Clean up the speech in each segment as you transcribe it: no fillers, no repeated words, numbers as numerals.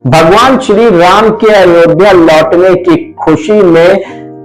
भगवान श्री राम के अयोध्या लौटने की खुशी में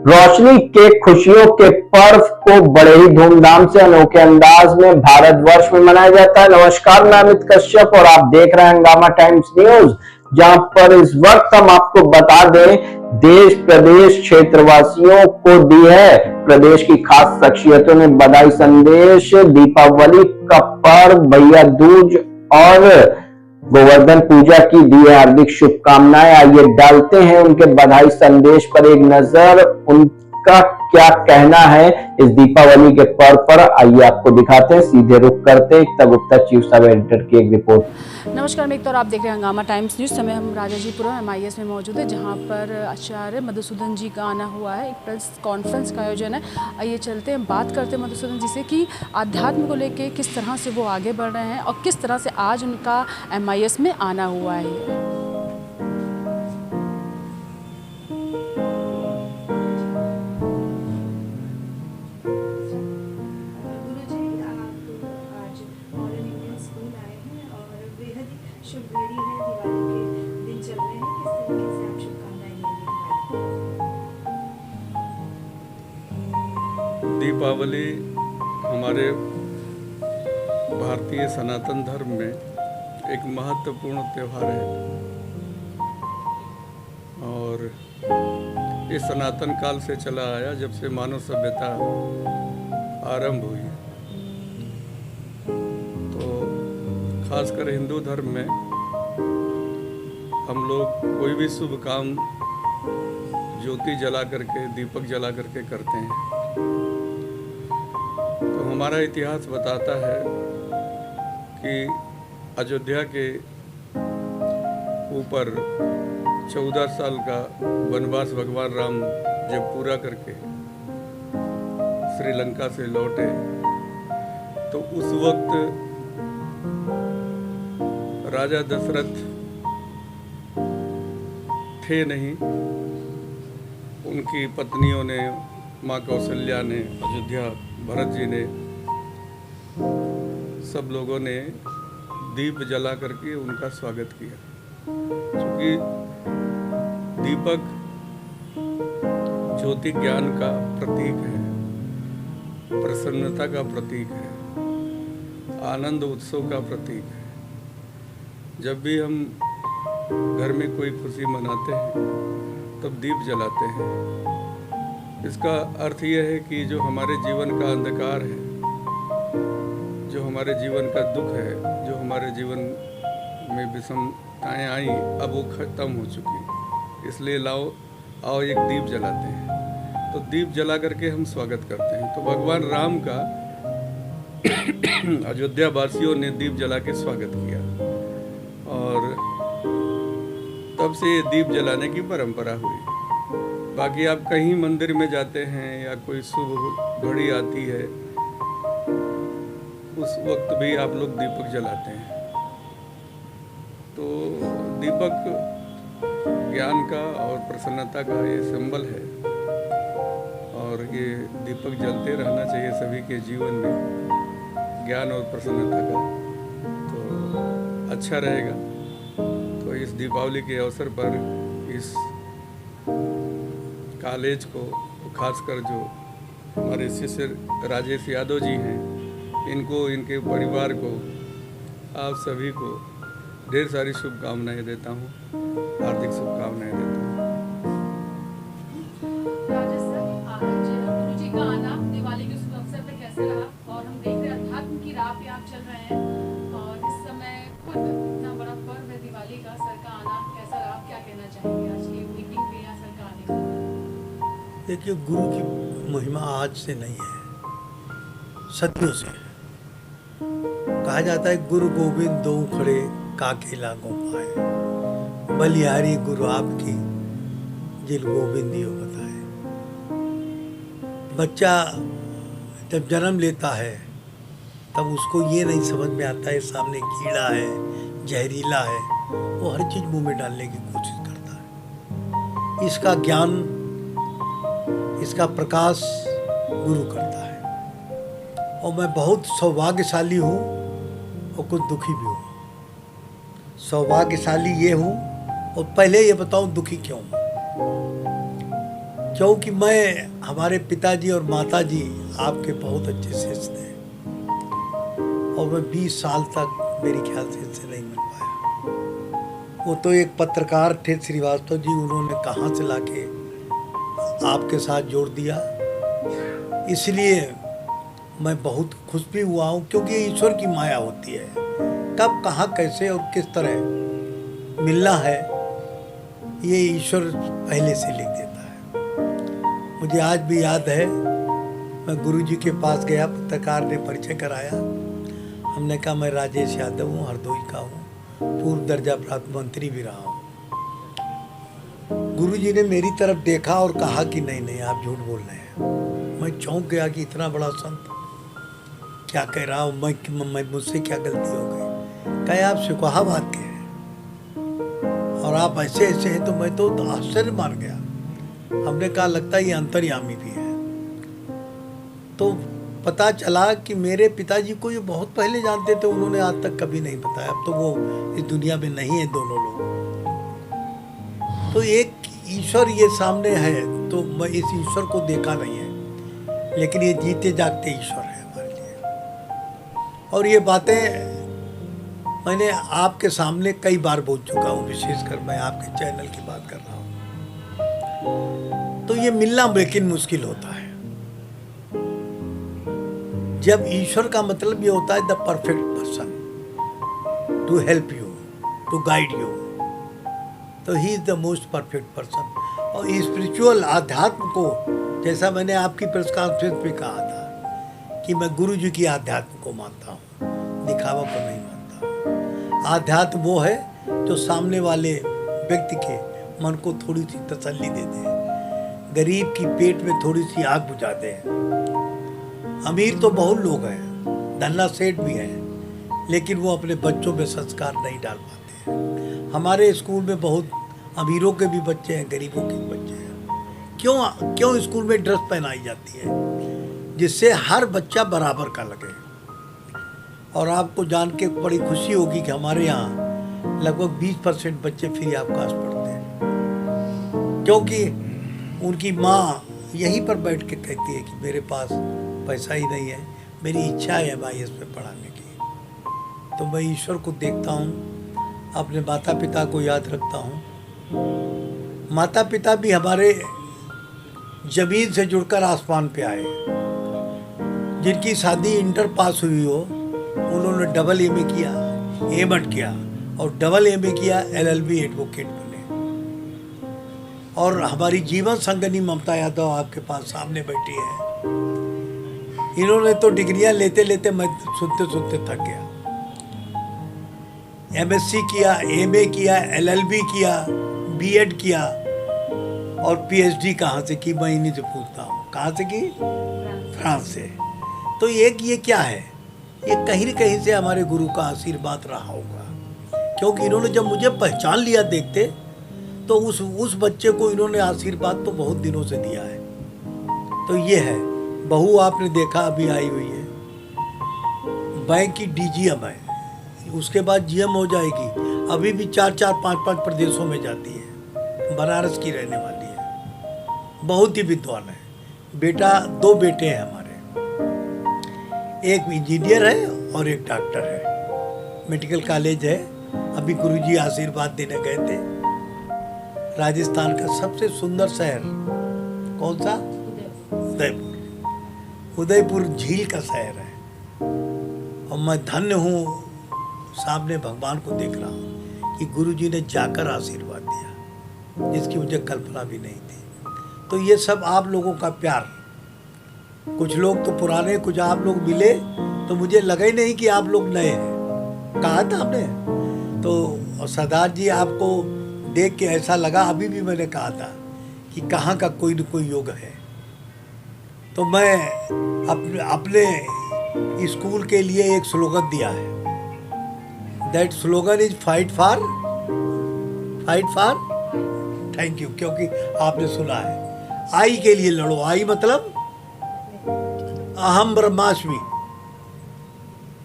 रोशनी के खुशियों के पर्व को बड़े ही धूमधाम से अनोखे अंदाज में भारतवर्ष में मनाया जाता है। नमस्कार, मैं अमित कश्यप और आप देख रहे हैं हंगामा टाइम्स न्यूज, जहां पर इस वक्त हम आपको बता दें देश प्रदेश क्षेत्रवासियों को दी है प्रदेश की खास शख्सियतों ने बधाई संदेश। दीपावली का पर्व, भैया दूज और गोवर्धन पूजा की दी है हार्दिक शुभकामनाएं। आइए डालते हैं उनके बधाई संदेश पर एक नजर, उनका क्या कहना है इस दीपावली के पर्व पर। आइए आपको दिखाते हैं, सीधे रुख करते हैं एकता गुप्ता चीफ सब एडिटर की एक रिपोर्ट। नमस्कार, मैं एकता और आप देख रहे हैं हंगामा टाइम्स न्यूज़। समय हम राजाजीपुरम MIS में मौजूद है, जहां पर आचार्य मधुसूदन जी का आना हुआ है। एक प्रेस कॉन्फ्रेंस का आयोजन है। आइए चलते हैं, बात करते हैं मधुसूदन जी से कि आध्यात्म को लेके किस तरह से वो आगे बढ़ रहे हैं और किस तरह से आज उनका MIS में आना हुआ है। दीपावली हमारे भारतीय सनातन धर्म में एक महत्वपूर्ण त्यौहार है और ये सनातन काल से चला आया, जब से मानव सभ्यता आरंभ हुई। तो खासकर हिंदू धर्म में हम लोग कोई भी शुभ काम ज्योति जला करके, दीपक जला करके करते हैं। तो हमारा इतिहास बताता है कि अयोध्या के ऊपर 14 साल का वनवास भगवान राम जब पूरा करके श्रीलंका से लौटे, तो उस वक्त राजा दशरथ थे नहीं। उनकी पत्नियों ने, माँ कौशल्या ने, अयोध्या भरत जी ने, सब लोगों ने दीप जला करके उनका स्वागत किया। क्योंकि दीपक ज्योति ज्ञान का प्रतीक है, प्रसन्नता का प्रतीक है, आनंद उत्सव का प्रतीक है। जब भी हम घर में कोई खुशी मनाते हैं तब दीप जलाते हैं। इसका अर्थ यह है कि जो हमारे जीवन का अंधकार है, जो हमारे जीवन का दुख है, जो हमारे जीवन में विषमताएं आई, अब वो खत्म हो चुकी। इसलिए आओ एक दीप जलाते हैं। तो दीप जला करके हम स्वागत करते हैं। तो भगवान राम का अयोध्या वासियों ने दीप जला के स्वागत किया और तब से ये दीप जलाने की परंपरा हुई। बाकी आप कहीं मंदिर में जाते हैं या कोई शुभ घड़ी आती है, उस वक्त भी आप लोग दीपक जलाते हैं। तो दीपक ज्ञान का और प्रसन्नता का ये सिंबल है और ये दीपक जलते रहना चाहिए सभी के जीवन में, ज्ञान और प्रसन्नता का। तो अच्छा रहेगा। तो इस दीपावली के अवसर पर इस कॉलेज को, खासकर जो हमारे शिष्य राजेश यादव जी हैं, इनको, इनके परिवार को, आप सभी को ढेर सारी शुभकामनाएं देता हूँ, हार्दिक शुभकामनाएं देता हूँ। राजेश सर, आज गुरुजी का आना दिवाली के शुभ अवसर पर कैसे रहा? और हम देख रहे हैं अध्यात्म की राह पे आप चल रहे हैं और इस समय खुद इतना बड़ा पर्व है दिवाली का, सर का आना कैसा रहा? क्या कहना चाहेंगे आज की मीटिंग पे या सर का आने का? देखिए, गुरु की महिमा आज से नहीं है, सदियों से है। कहा जाता है गुरु गोविंद दो खड़े काके लागों पाए, बलिहारी गुरु आपकी जिल गोविंदियो बताए। बच्चा जब जन्म लेता है तब उसको ये नहीं समझ में आता है सामने कीड़ा है, जहरीला है, वो हर चीज़ मुंह में डालने की कोशिश करता है। इसका ज्ञान, इसका प्रकाश गुरु करता है। और मैं बहुत सौभाग्यशाली हूँ और कुछ दुखी भी हूँ। सौभाग्यशाली ये हूँ और पहले ये बताऊं दुखी क्यों हूं। क्योंकि मैं, हमारे पिताजी और माताजी आपके बहुत अच्छे शिष्य थे और मैं 20 साल तक मेरे ख्याल से इनसे नहीं मिल पाया। वो तो एक पत्रकार थे श्रीवास्तव जी, उन्होंने कहाँ से लाके आपके साथ जोड़ दिया। इसलिए मैं बहुत खुश भी हुआ हूँ, क्योंकि ये ईश्वर की माया होती है। कब, कहाँ, कैसे और किस तरह मिलना है, ये ईश्वर पहले से लिख देता है। मुझे आज भी याद है, मैं गुरुजी के पास गया, पत्रकार ने परिचय कराया। हमने कहा मैं राजेश यादव हूँ, हरदोई का हूँ, पूर्व दर्जा प्राप्त मंत्री भी रहा हूँ। गुरुजी ने मेरी तरफ देखा और कहा कि नहीं नहीं, आप झूठ बोल रहे हैं। मैं चौंक गया कि इतना बड़ा संत क्या कह रहा हूँ मैं, मुझसे क्या गलती हो गई। कहे आप सिकोहाबाद के हैं और आप ऐसे ऐसे हैं, तो मैं तो आश्चर्य मान गया। हमने कहा लगता है ये अंतर्यामी भी है। तो पता चला कि मेरे पिताजी को ये बहुत पहले जानते थे, उन्होंने आज तक कभी नहीं बताया। अब तो वो इस दुनिया में नहीं है दोनों लोग। तो एक ईश्वर ये सामने है, तो मैं इस ईश्वर को देखा नहीं है, लेकिन ये जीते जागते ईश्वर है हमारे लिए। और ये बातें मैंने आपके सामने कई बार बोल चुका हूँ, विशेषकर मैं आपके चैनल की बात कर रहा हूँ। तो ये मिलना लेकिन मुश्किल होता है। जब ईश्वर का मतलब ये होता है the perfect person to help you, to guide you, तो he is the most perfect person. और स्पिरिचुअल आध्यात्म को, जैसा मैंने आपकी प्रेस कॉन्फ्रेंस में कहा था कि मैं गुरु जी की आध्यात्म को मानता हूँ, दिखावा को नहीं मानता। आध्यात्म वो है जो सामने वाले व्यक्ति के मन को थोड़ी सी तसल्ली दे दे, गरीब की पेट में थोड़ी सी आग बुझा दे। अमीर तो बहुत लोग हैं, धन्ना सेठ भी हैं, लेकिन वो अपने बच्चों में संस्कार नहीं डाल पाते हैं। हमारे स्कूल में बहुत अमीरों के भी बच्चे हैं, गरीबों के भी बच्चे हैं। क्यों स्कूल में ड्रेस पहनाई जाती है, जिससे हर बच्चा बराबर का लगे। और आपको जान के बड़ी खुशी होगी कि हमारे यहाँ लगभग 20% बच्चे फ्री ऑफ कॉस्ट पढ़ते हैं, क्योंकि उनकी माँ यहीं पर बैठ के कहती है कि मेरे पास पैसा ही नहीं है, मेरी इच्छा है MIS में पढ़ाने की। तो मैं ईश्वर को देखता हूँ, अपने माता पिता को याद रखता हूँ। माता पिता भी हमारे जमीन से जुड़कर आसमान पे आए। जिनकी शादी इंटर पास हुई हो, उन्होंने डबल MA किया, एमएड किया और डबल MA किया, LLB एडवोकेट बने। और हमारी जीवन संगनी ममता यादव आपके पास सामने बैठी है। इन्होंने तो डिग्रियां लेते लेते मैं सुनते सुनते थक गया। MSc किया, MA किया, LLB किया, BEd किया और PhD कहाँ से की, मैं इन्हीं से पूछता हूँ। कहाँ से की? फ्रांस से। तो ये क्या है? ये कहीं न कहीं से हमारे गुरु का आशीर्वाद रहा होगा, क्योंकि इन्होंने जब मुझे पहचान लिया देखते, तो उस बच्चे को इन्होंने आशीर्वाद तो बहुत दिनों से दिया है। तो ये है। बहू आपने देखा अभी आई हुई है, बैंक की DGM है, उसके बाद GM हो जाएगी। अभी भी 4-4, 5-5 प्रदेशों में जाती है, बनारस की रहने वाली है, बहुत ही विद्वान है। बेटा, 2 बेटे हैं हमारे, एक इंजीनियर है और एक डॉक्टर है, मेडिकल कॉलेज है। अभी गुरुजी आशीर्वाद देने गए थे। राजस्थान का सबसे सुंदर शहर कौन सा? उदयपुर। उदयपुर झील का शहर है। और मैं धन्य हूँ, सामने भगवान को देख रहा हूँ कि गुरुजी ने जाकर आशीर्वाद दिया, जिसकी मुझे कल्पना भी नहीं थी। तो ये सब आप लोगों का प्यार। कुछ लोग तो पुराने, कुछ आप लोग मिले, तो मुझे लगा ही नहीं कि आप लोग नए हैं। कहा था आपने तो सरदार जी, आपको देख के ऐसा लगा, अभी भी मैंने कहा था कि कहाँ का कोई न कोई योग है। तो मैं अपने स्कूल के लिए एक स्लोगन दिया है। That slogan is fight for thank you, क्योंकि आपने सुना है। आई के लिए लड़ो। आई मतलब अहम ब्रह्मास्मि।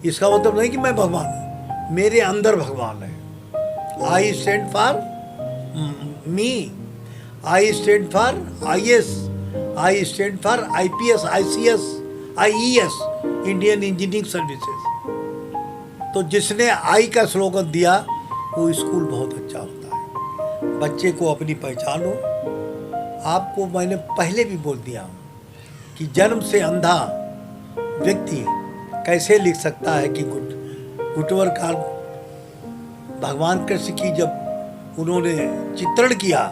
इसका मतलब नहीं कि मैं भगवान हूं, मेरे अंदर भगवान है। I stand for me, I stand for IS, I stand for IPS, ICS, IES, Indian engineering services. तो जिसने आई का स्लोगन दिया वो स्कूल बहुत अच्छा होता है। बच्चे को अपनी पहचान हो। आपको मैंने पहले भी बोल दिया हूँ कि जन्म से अंधा व्यक्ति कैसे लिख सकता है कि गुटवर का भगवान कृष्ण की जब उन्होंने चित्रण किया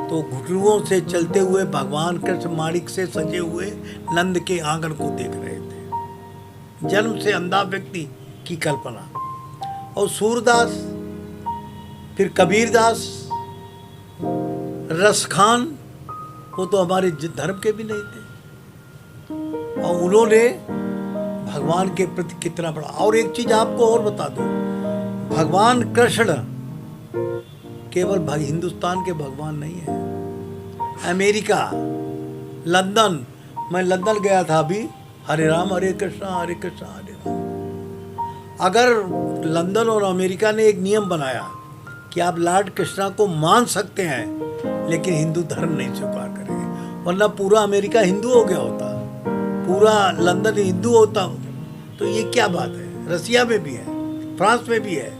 तो घुटनुओं से चलते हुए भगवान कृष्ण माणिक से सजे हुए नंद के आंगन को देख रहे थे। जन्म से अंधा व्यक्ति की कल्पना। और सूरदास, फिर कबीरदास, रसखान, वो तो हमारे धर्म के भी नहीं थे और उन्होंने भगवान के प्रति कितना बड़ा। और एक चीज आपको और बता दूं, भगवान कृष्ण केवल हिंदुस्तान के भगवान नहीं है। अमेरिका, लंदन, मैं लंदन गया था अभी, हरे राम हरे कृष्णा हरे कृष्णा हरे राम। अगर लंदन और अमेरिका ने एक नियम बनाया कि आप लॉर्ड कृष्णा को मान सकते हैं लेकिन हिंदू धर्म नहीं स्वीकार करेंगे, वरना पूरा अमेरिका हिंदू हो गया होता, पूरा लंदन हिंदू होता। तो ये क्या बात है? रसिया में भी है, फ्रांस में भी है।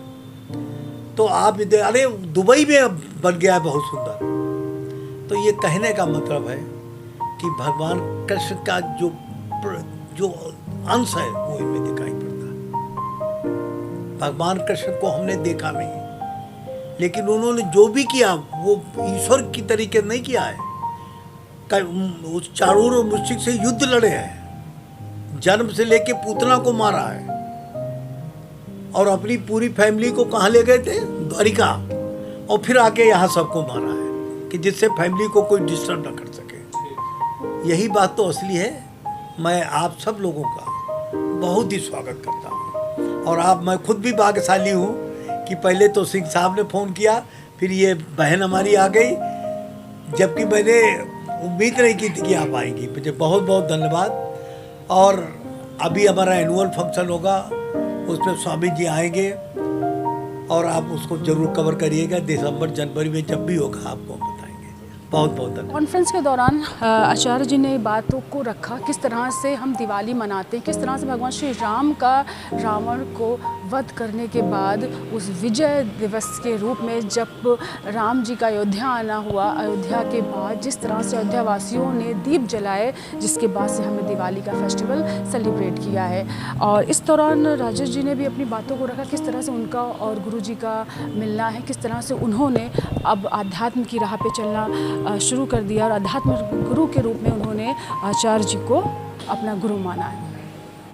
तो आप अरे दुबई में बन गया है बहुत सुंदर। तो ये कहने का मतलब है कि भगवान कृष्ण का जो अंश है वो इनमें दिखाई पड़ता है। भगवान कृष्ण को हमने देखा नहीं, लेकिन उन्होंने जो भी किया वो ईश्वर की तरीके नहीं किया है। उस चाणूर और मुश्रिक से युद्ध लड़े हैं, जन्म से लेके पूतना को मारा है और अपनी पूरी फैमिली को कहाँ ले गए थे? द्वारिका। और फिर आके यहाँ सबको मारा है कि जिससे फैमिली को कोई डिस्टर्ब ना कर सके। यही बात तो असली है। मैं आप सब लोगों का बहुत ही स्वागत करता हूँ और मैं खुद भी भाग्यशाली हूँ कि पहले तो सिंह साहब ने फ़ोन किया, फिर ये बहन हमारी आ गई, जबकि मैंने उम्मीद नहीं की थी कि आप आएंगी। मुझे बहुत बहुत धन्यवाद। और अभी हमारा एनुअल फंक्शन होगा, उसमें स्वामी जी आएंगे और आप उसको जरूर कवर करिएगा। दिसंबर जनवरी में जब भी होगा आपको बताएंगे। बहुत बहुत धन्यवाद। कॉन्फ्रेंस के दौरान आचार्य जी ने बातों को रखा, किस तरह से हम दिवाली मनाते हैं, किस तरह से भगवान श्री राम का रावण को वध करने के बाद उस विजय दिवस के रूप में जब राम जी का अयोध्या आना हुआ, अयोध्या के बाद जिस तरह से अयोध्या वासियों ने दीप जलाए, जिसके बाद से हमने दिवाली का फेस्टिवल सेलिब्रेट किया है। और इस दौरान राजेश जी ने भी अपनी बातों को रखा, किस तरह से उनका और गुरु जी का मिलना है, किस तरह से उन्होंने अब आध्यात्म की राह पे चलना शुरू कर दिया और आध्यात्म गुरु के रूप में उन्होंने आचार्य जी को अपना गुरु माना है।